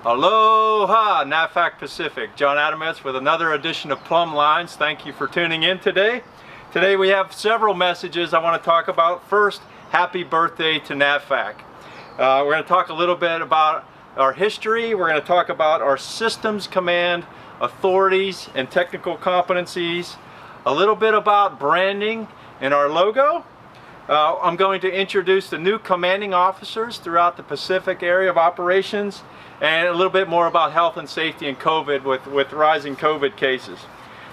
Aloha, NAVFAC Pacific. John Adametz with another edition of Plumb Lines. Thank you for tuning in today. Today we have several messages I want to talk about. First, happy birthday to NAVFAC. We're going to talk a little bit about our history. We're going to talk about our systems command, authorities, and technical competencies. A little bit about branding and our logo. I'm going to introduce the new commanding officers throughout the Pacific area of operations, and a little bit more about health and safety and COVID with rising COVID cases.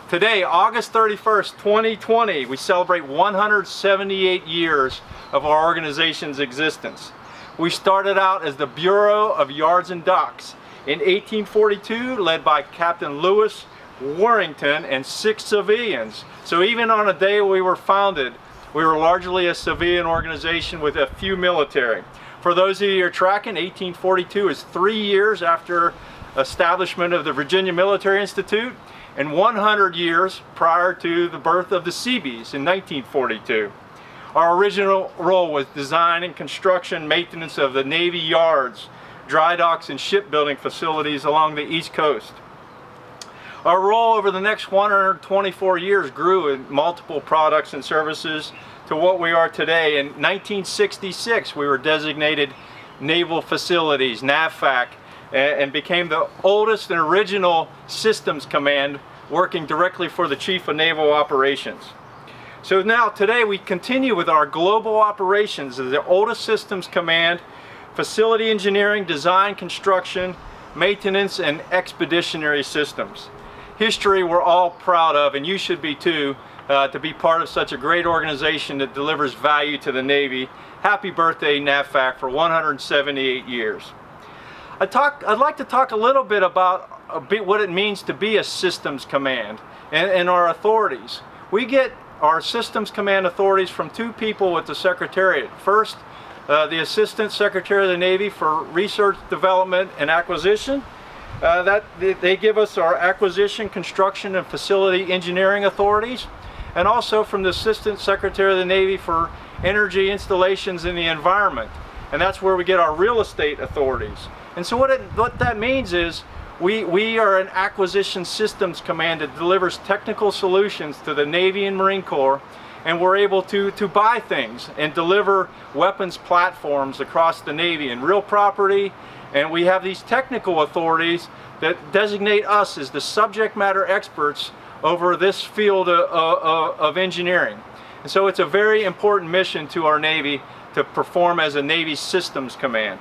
Today, August 31st, 2020, we celebrate 178 years of our organization's existence. We started out as the Bureau of Yards and Docks in 1842, led by Captain Lewis Warrington and 6 civilians. So even on a day we were founded, we were largely a civilian organization with a few military. For those of you who are tracking, 1842 is 3 years after establishment of the Virginia Military Institute and 100 years prior to the birth of the Seabees in 1942. Our original role was design and construction maintenance of the Navy yards, dry docks, and shipbuilding facilities along the East Coast. Our role over the next 124 years grew in multiple products and services to what we are today. In 1966, we were designated Naval Facilities, NAVFAC, and became the oldest and original systems command working directly for the Chief of Naval Operations. So now today we continue with our global operations as the oldest systems command, facility engineering, design, construction, maintenance, and expeditionary systems. History we're all proud of, and you should be too, to be part of such a great organization that delivers value to the Navy. Happy birthday, NAVFAC, for 178 years. I'd like to talk a little bit about what it means to be a systems command and our authorities. We get our systems command authorities from 2 people with the Secretariat. First, the Assistant Secretary of the Navy for Research, Development, and Acquisition. They give us our acquisition, construction, and facility engineering authorities, and also from the Assistant Secretary of the Navy for Energy, Installations, and the Environment. And that's where we get our real estate authorities. And so what that means is we are an acquisition systems command that delivers technical solutions to the Navy and Marine Corps, and we're able to buy things and deliver weapons platforms across the Navy and real property. And we have these technical authorities that designate us as the subject matter experts over this field of engineering. And so it's a very important mission to our Navy to perform as a Navy systems command.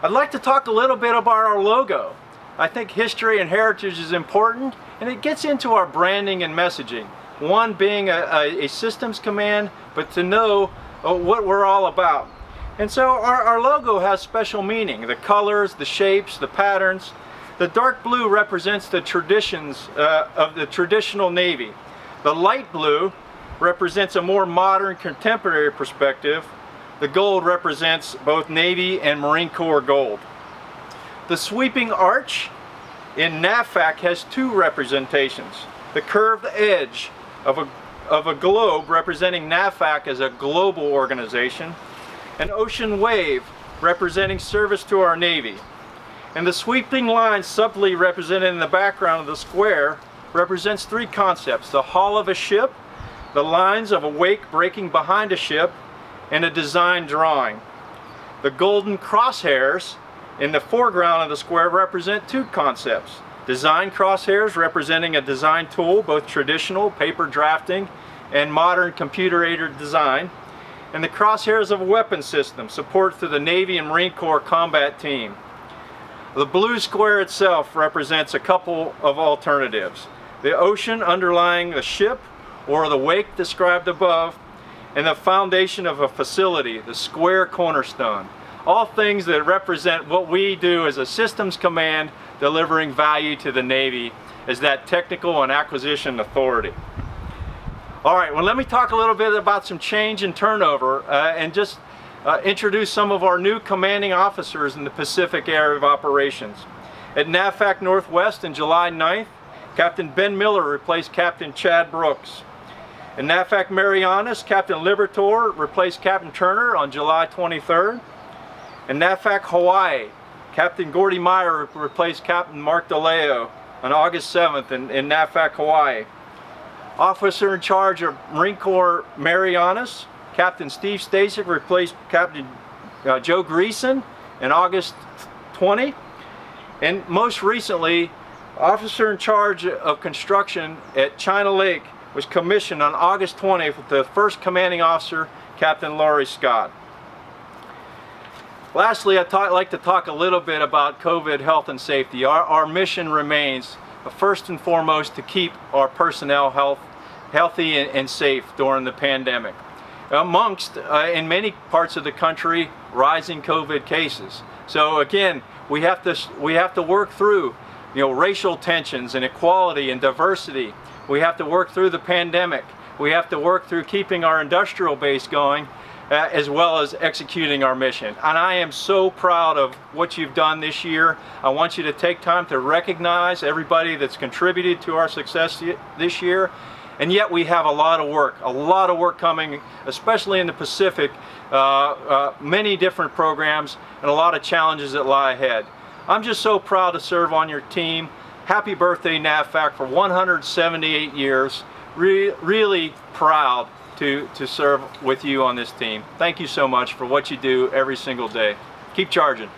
I'd like to talk a little bit about our logo. I think history and heritage is important, and it gets into our branding and messaging. One being a systems command, but to know what we're all about. And so our logo has special meaning. The colors, the shapes, the patterns. The dark blue represents the traditions of the traditional Navy. The light blue represents a more modern, contemporary perspective. The gold represents both Navy and Marine Corps gold. The sweeping arch in NAVFAC has 2 representations. The curved edge of a globe representing NAVFAC as a global organization. An ocean wave representing service to our Navy. And the sweeping line subtly represented in the background of the square represents 3 concepts: the hull of a ship, the lines of a wake breaking behind a ship, and a design drawing. The golden crosshairs in the foreground of the square represent 2 concepts: design crosshairs representing a design tool, both traditional paper drafting and modern computer-aided design, and the crosshairs of a weapon system, support to the Navy and Marine Corps combat team. The blue square itself represents a couple of alternatives: the ocean underlying the ship, or the wake described above, and the foundation of a facility, the square cornerstone. All things that represent what we do as a systems command, delivering value to the Navy as that technical and acquisition authority. All right, well, let me talk a little bit about some change and turnover and just introduce some of our new commanding officers in the Pacific area of operations. At NAVFAC Northwest on July 9th, Captain Ben Miller replaced Captain Chad Brooks. In NAVFAC Marianas, Captain Libertor replaced Captain Turner on July 23rd. In NAVFAC Hawaii, Captain Gordy Meyer replaced Captain Mark DeLeo on August 7th in NAVFAC, Hawaii. Officer in charge of Marine Corps Marianas, Captain Steve Stasek replaced Captain Joe Greason in August 20. And most recently, officer in charge of construction at China Lake was commissioned on August 20th with the first commanding officer, Captain Laurie Scott. Lastly, I'd like to talk a little bit about COVID health and safety. Our mission remains first and foremost to keep our personnel healthy and safe during the pandemic. Amongst, in many parts of the country, rising COVID cases. So again, we have to work through, racial tensions and equality and diversity. We have to work through the pandemic. We have to work through keeping our industrial base going, as well as executing our mission. And I am so proud of what you've done this year. I want you to take time to recognize everybody that's contributed to our success this year. And yet we have a lot of work coming, especially in the Pacific, many different programs and a lot of challenges that lie ahead. I'm just so proud to serve on your team. Happy birthday, NAVFAC, for 178 years. Really proud to serve with you on this team. Thank you so much for what you do every single day. Keep charging.